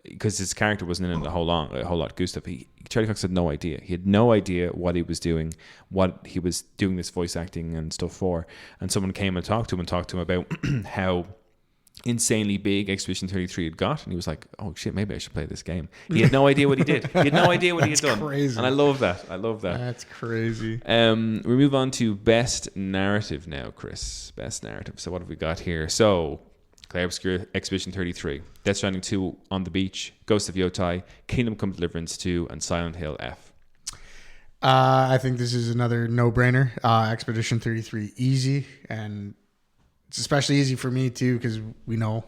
because his character wasn't in it a whole lot. Gustav, Charlie Cox had no idea. He had no idea what he was doing, what he was doing this voice acting and stuff for. And someone came and talked to him about how insanely big Expedition 33 had got, and he was like, oh shit, maybe I should play this game. He had no idea what he did. He had no idea what he had done. Crazy. And I love that. That's crazy. We move on to Best Narrative now, Chris. Best Narrative. So what have we got here? So Claire Obscure, Expedition 33, Death Stranding 2, On the Beach, Ghost of Yotai, Kingdom Come Deliverance 2, and Silent Hill F. I think this is another no-brainer. Expedition 33, easy, and it's especially easy for me too because we know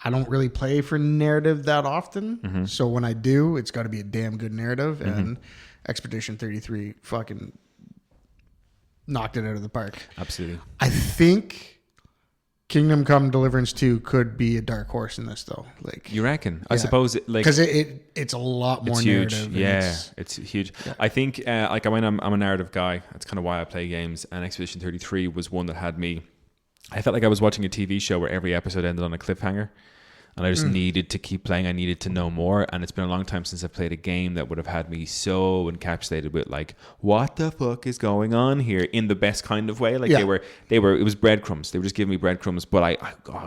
I don't really play for narrative that often. Mm-hmm. So when I do, it's got to be a damn good narrative. Mm-hmm. And Expedition 33 fucking knocked it out of the park. Absolutely. I think Kingdom Come Deliverance 2 could be a dark horse in this though. You reckon? I suppose because it's a lot more narrative. Yeah, it's huge. Yeah. I think I'm a narrative guy. That's kind of why I play games. And Expedition 33 was one that had me. I felt like I was watching a TV show where every episode ended on a cliffhanger, and I just needed to keep playing. I needed to know more, and it's been a long time since I played a game that would have had me so encapsulated with what the fuck is going on here in the best kind of way. They were. It was breadcrumbs. They were just giving me breadcrumbs, but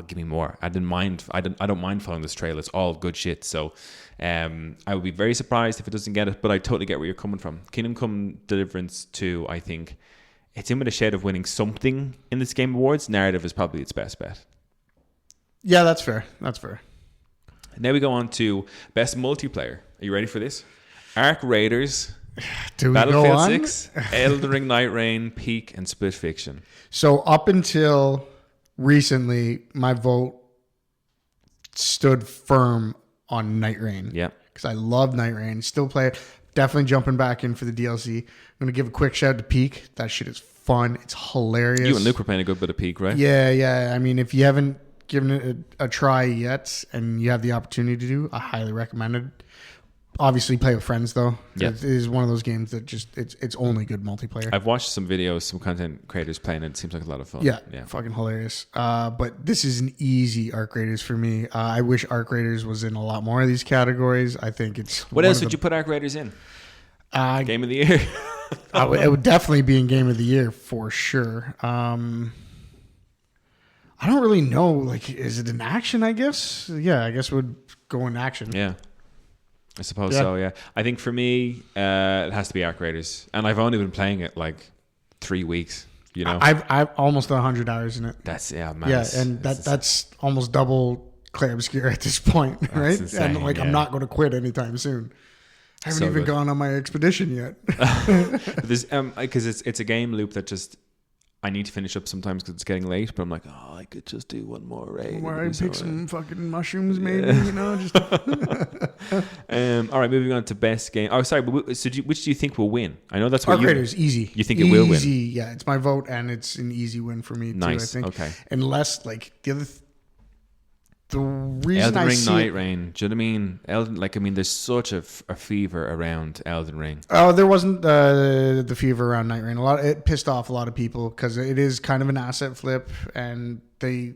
give me more. I didn't mind. I don't mind following this trail. It's all good shit. So, I would be very surprised if it doesn't get it, but I totally get where you're coming from. Kingdom Come Deliverance 2, I think. It's in with a shade of winning something in this Game Awards. Narrative is probably its best bet. Yeah, that's fair. Now we go on to Best Multiplayer. Are you ready for this? Ark Raiders, Battlefield 6, Elden Ring Night Rain, Peak, and Split Fiction. So up until recently, my vote stood firm on Night Rain. Yeah. Because I love Night Rain. Still play it. Definitely jumping back in for the DLC. I'm going to give a quick shout out to Peak. That shit is fun. It's hilarious. You and Luke were playing a good bit of Peak, right? Yeah. I mean, if you haven't given it a try yet and you have the opportunity to, I highly recommend it. Obviously, play with friends, though. Yeah. It is one of those games that just, it's only good multiplayer. I've watched some videos, some content creators playing it. It seems like a lot of fun. Yeah. Fucking hilarious. But this is an easy Ark Raiders for me. I wish Ark Raiders was in a lot more of these categories. I think it's... What else would you put Ark Raiders in? Game of the Year? It would definitely be in Game of the Year for sure. I don't really know. Is it an action, I guess? Yeah, I guess it would go in action. Yeah. I suppose so, yeah. I think for me, it has to be Ark Raiders. And I've only been playing it 3 weeks, you know? I've almost 100 hours in it. That's, man. Yeah, and that's almost double Claire Obscure at this point, right? Insane, and I'm not going to quit anytime soon. I haven't even gone on my expedition yet. Because it's a game loop that just... I need to finish up sometimes because it's getting late, but I'm like, I could just do one more raid. Where I pick some fucking mushrooms, maybe, just... All right, moving on to best game. Oh, sorry, but so which do you think will win? I know that's what Ark Raiders, easy. You think it will win? Easy, yeah. It's my vote, and it's an easy win for me, too, I think. Okay. Unless, the other... The reason Elden Ring Night Rain, do you know what I mean? There's such a fever around Elden Ring. Oh, there wasn't the fever around Night Rain. It pissed off a lot of people because it is kind of an asset flip, and they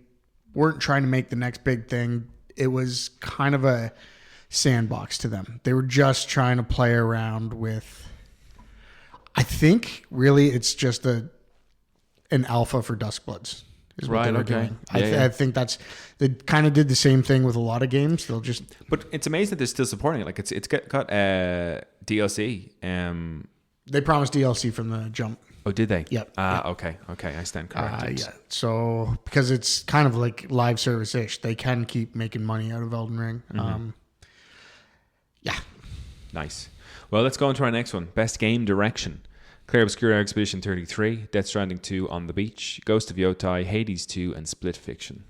weren't trying to make the next big thing. It was kind of a sandbox to them. They were just trying to play around with. I think really it's just an alpha for Duskbloods. Right. Okay. I think they kind of did the same thing with a lot of games. They'll just. But it's amazing that they're still supporting it. It's got DLC. They promised DLC from the jump. Oh, did they? Yep. Okay. I stand corrected. Yeah. So because it's kind of like live service ish, they can keep making money out of Elden Ring. Mm-hmm. Yeah. Nice. Well, let's go on to our next one. Best game direction. Claire Obscure Expedition 33, Death Stranding 2, On the Beach, Ghost of Yotai, Hades 2, and Split Fiction.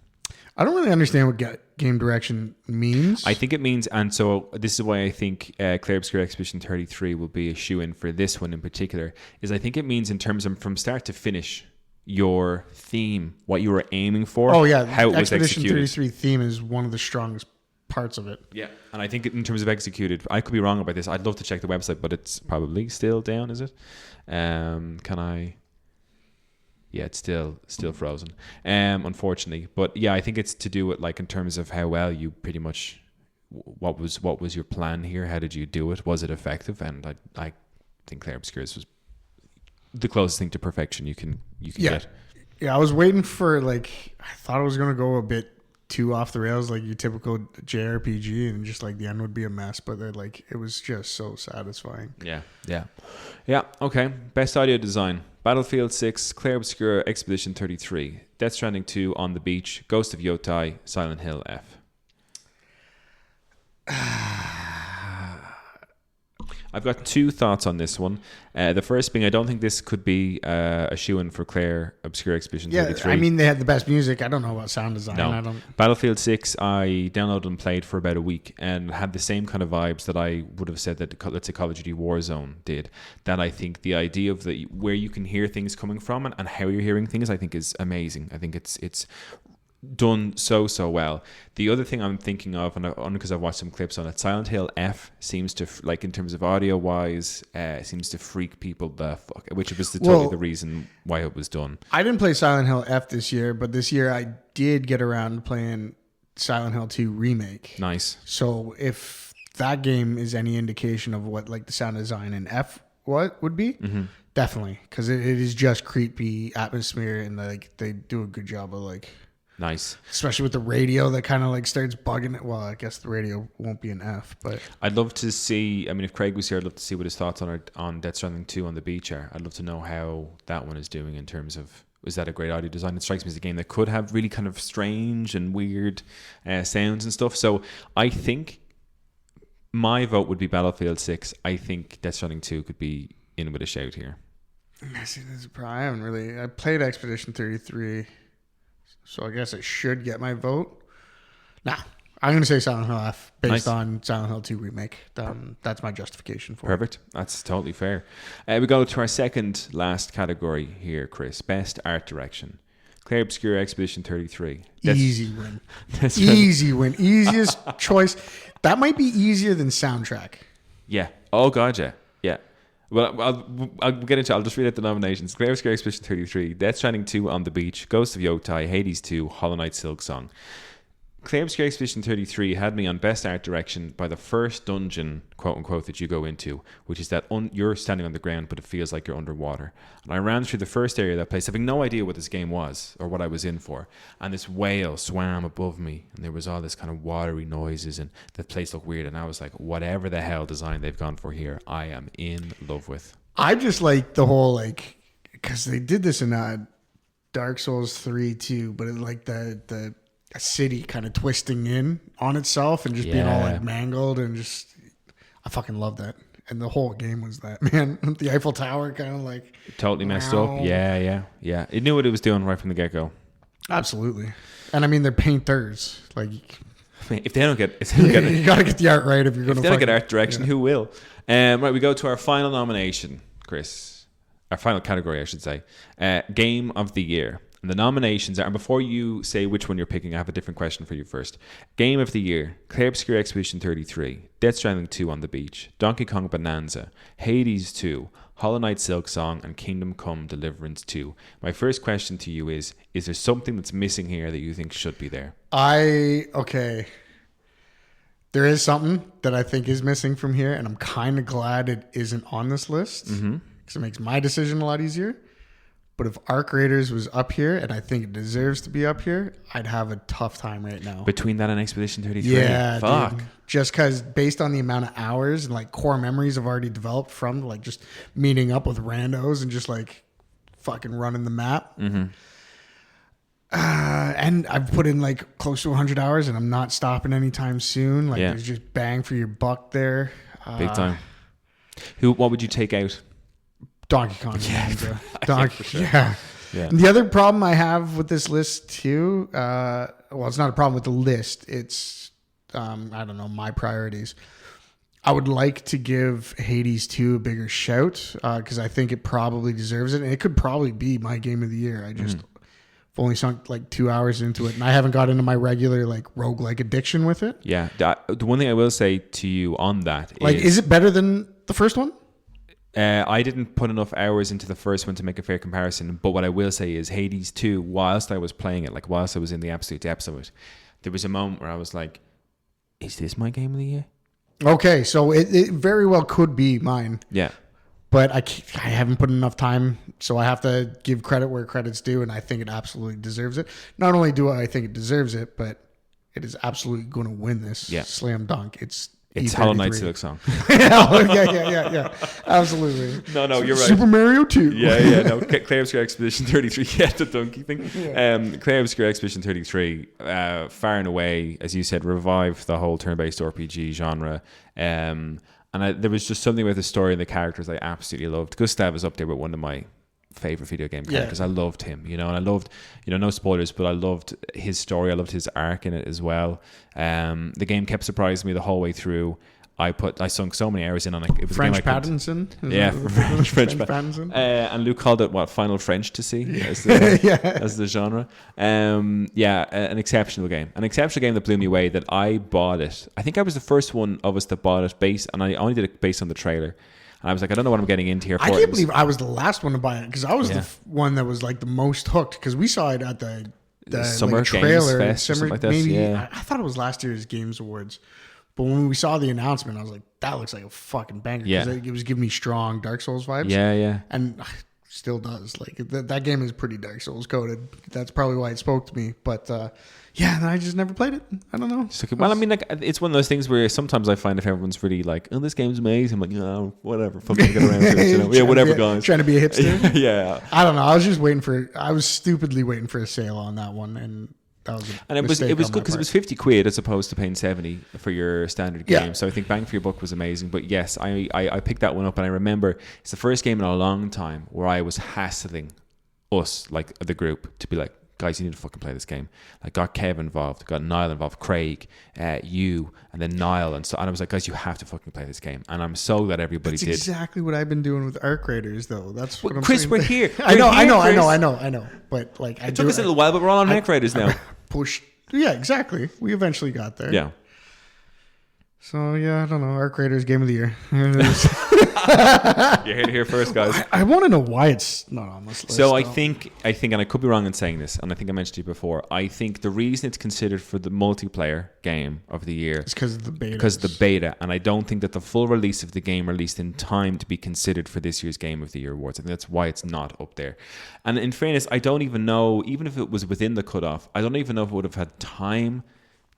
I don't really understand what game direction means. I think it means, and so this is why I think Clair Obscur Expedition 33 will be a shoe-in for this one in particular, is I think it means in terms of from start to finish, your theme, what you were aiming for, how it was executed. Expedition 33 theme is one of the strongest parts of it. Yeah, and I think in terms of executed, I could be wrong about this. I'd love to check the website, but it's probably still down, is it? Can I... Yeah, it's still frozen, unfortunately. But yeah, I think it's to do with like in terms of how well you pretty much what was your plan here? How did you do it? Was it effective? And I think Clair Obscurs was the closest thing to perfection you can get. Yeah, I was waiting for I thought it was gonna go a bit too off the rails, like your typical JRPG, and just the end would be a mess. But then it was just so satisfying. Yeah. Okay. Best audio design. Battlefield 6, Clair Obscur Expedition 33, Death Stranding 2, On the Beach, Ghost of Yotai, Silent Hill F. I've got two thoughts on this one. The first being, I don't think this could be a shoe-in for Clair Obscur Expedition 33. I mean, they had the best music. I don't know about sound design. No. Battlefield 6, I downloaded and played for about a week and had the same kind of vibes that I would have said that, let's say, Call of Duty Warzone did. That I think the idea of where you can hear things coming from and how you're hearing things, I think is amazing. I think it's done so well. The other thing I'm thinking of, and only because I've watched some clips on it, Silent Hill F seems to in terms of audio wise, seems to freak people the fuck, which was totally the reason why it was done. I didn't play Silent Hill F this year, but this year I did get around to playing Silent Hill 2 Remake. Nice. So if that game is any indication of what the sound design in F would be, definitely, because it is just creepy atmosphere, and they do a good job of nice. Especially with the radio that kind of starts bugging it. Well, I guess the radio won't be an F, but I'd love to see, I mean, if Craig was here, I'd love to see what his thoughts on Death Stranding 2 on the beach are. I'd love to know how that one is doing in terms of, is that a great audio design? It strikes me as a game that could have really kind of strange and weird sounds and stuff. So I think my vote would be Battlefield 6. I think Death Stranding 2 could be in with a shout here. I played Expedition 33. So I guess I should get my vote. Nah, I'm going to say Silent Hill F based on Silent Hill 2 Remake. That's my justification for Perfect. It. That's totally fair. We go to our second last category here, Chris. Best Art Direction. Clair Obscur Expedition 33. Easy win. Easy win. Easiest choice. That might be easier than soundtrack. Yeah. Oh, God, yeah. Yeah. Well, I'll get into it. I'll just read out the nominations. Clair Obscur Expedition 33, Death Stranding 2 On the Beach, Ghost of Yotai, Hades 2, Hollow Knight Silk Song. Clair Obscur Expedition 33 had me on Best Art Direction by the first dungeon, quote unquote, that you go into, which is that you're standing on the ground, but it feels like you're underwater. And I ran through the first area of that place, having no idea what this game was or what I was in for. And this whale swam above me, and there was all this kind of watery noises, and the place looked weird. And I was like, whatever the hell design they've gone for here, I am in love with. I just like the whole, because they did this in Dark Souls 3 too, but it the a city kind of twisting in on itself and just being all mangled, and just I fucking love that. And the whole game was that, man. The Eiffel Tower kind of totally messed up. Yeah. It knew what it was doing right from the get-go. Absolutely. And I mean, they're painters. If they don't get you got to get the art right if you're going to. If they don't get art direction, who will? Right, we go to our final nomination, Chris. Our final category, I should say. Game of the Year. And the nominations are, and before you say which one you're picking, I have a different question for you first. Game of the Year, Clair Obscur Expedition 33, Death Stranding 2 On the Beach, Donkey Kong Bonanza, Hades 2, Hollow Knight Silk Song, and Kingdom Come Deliverance 2. My first question to you is there something that's missing here that you think should be there? Okay. There is something that I think is missing from here, and I'm kind of glad it isn't on this list, because it makes my decision a lot easier. But if Arc Raiders was up here, and I think it deserves to be up here, I'd have a tough time right now. Between that and Expedition 33? Yeah, fuck. Dude. Just because based on the amount of hours and core memories I've already developed from just meeting up with randos and just fucking running the map. Mm-hmm. And I've put in close to 100 hours, and I'm not stopping anytime soon. There's just bang for your buck there. Big time. What would you take out? Donkey Kong. Yeah, Donkey, for sure. Yeah. Yeah. And the other problem I have with this list too, well, it's not a problem with the list. It's, I don't know, my priorities. I would like to give Hades 2 a bigger shout because I think it probably deserves it. And it could probably be my game of the year. I just I've only sunk like 2 hours into it. And I haven't got into my regular like roguelike addiction with it. Yeah. The one thing I will say to you on that is it better than the first one? I didn't put enough hours into the first one to make a fair comparison. But what I will say is Hades 2, whilst I was playing it, like whilst I was in the absolute depths of it, there was a moment where I was like, is this my game of the year? Okay, so it very well could be mine. Yeah. But I haven't put enough time, so I have to give credit where credit's due, and I think it absolutely deserves it. Not only do I think it deserves it, but it is absolutely going to win this. Yeah. Slam dunk. It's Hollow Knight Silksong. yeah. Absolutely. No, you're right. Super Mario 2. Yeah. No, Clay Obscure Expedition 33. Yeah, the donkey thing. Yeah. Clay Obscure Expedition 33, far and away, as you said, revived the whole turn-based RPG genre. And there was just something with the story and the characters I absolutely loved. Gustav is up there with one of my favorite video game characters. I loved him, and I loved, no spoilers, but I loved his story. I loved his arc in it as well. The game kept surprising me the whole way through. I sunk so many hours in on it. It was French a game Pattinson. Yeah, French Pattinson. And Luke called it Final French to see as the genre. An exceptional game. An exceptional game that blew me away. That I bought it. I think I was the first one of us that bought it and I only did it based on the trailer. And I was like, I don't know what I'm getting into here for. I can't believe I was the last one to buy it because I was the one that was like the most hooked because we saw it at the Summer like trailer. Games Fest or something like this. Maybe, yeah. I thought it was last year's Games Awards. But when we saw the announcement, I was like, that looks like a fucking banger. Because it was giving me strong Dark Souls vibes. Yeah. And still does. Like that game is pretty Dark Souls coded. That's probably why it spoke to me. But I just never played it. I don't know. Well, I mean, like it's one of those things where sometimes I find if everyone's really like, "Oh, this game's amazing," I'm like, whatever, fucking get around to it. Yeah, whatever, guys. Trying to be a hipster. Yeah. I don't know. I was stupidly waiting for a sale on that one, and that was it was good because it was 50 quid as opposed to paying 70 for your standard game. So I think bang for your buck was amazing. But yes, I picked that one up, and I remember it's the first game in a long time where I was hassling us, like the group, to be like, guys, you need to fucking play this game. Like, got Kev involved, got Niall involved, Craig, you, and then Niall, and I was like, guys, you have to fucking play this game. And I'm so glad everybody did. That's exactly what I've been doing with Arc Raiders, though. That's what I'm Chris, saying. we're here. I know. But like, it took us a little while, but we're all on Arc Raiders now. Yeah, exactly. We eventually got there. Yeah. So yeah, I don't know. Arc Raiders Game of the Year. You heard it here first, guys. I want to know why it's not on this list. So I think, and I could be wrong in saying this, and I think I mentioned it before. I think the reason it's considered for the multiplayer game of the year is because of the beta. Because of the beta, and I don't think that the full release of the game released in time to be considered for this year's Game of the Year awards. I think that's why it's not up there. And in fairness, I don't even know, even if it was within the cutoff, I don't even know if it would have had time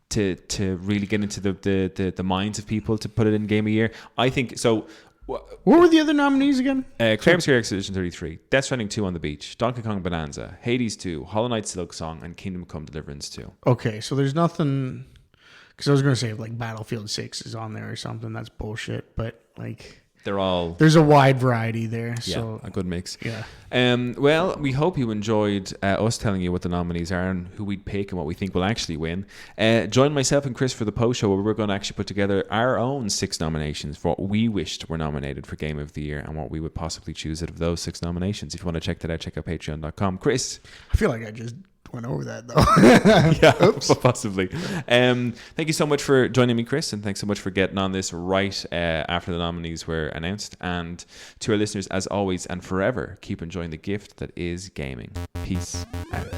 to really get into the minds of people to put it in Game of the Year. I think so. What were the other nominees again? Clay Obscure Expedition 33, Death Stranding 2 on the Beach, Donkey Kong Bonanza, Hades 2, Hollow Knight Silksong, and Kingdom Come Deliverance 2. Okay, so there's nothing. Because I was going to say like Battlefield 6 is on there or something. That's bullshit. But like, there's a wide variety there. Yeah, so a good mix. Yeah. Well, we hope you enjoyed us telling you what the nominees are and who we'd pick and what we think will actually win. Join myself and Chris for the post show where we're going to actually put together our own 6 nominations for what we wished were nominated for Game of the Year and what we would possibly choose out of those 6 nominations. If you want to check that out, check out patreon.com. Chris? I feel like I just went over that though. Yeah, oops. Possibly. Thank you so much for joining me, Chris, and thanks so much for getting on this right after the nominees were announced. And to our listeners, as always and forever, keep enjoying the gift that is gaming. Peace out.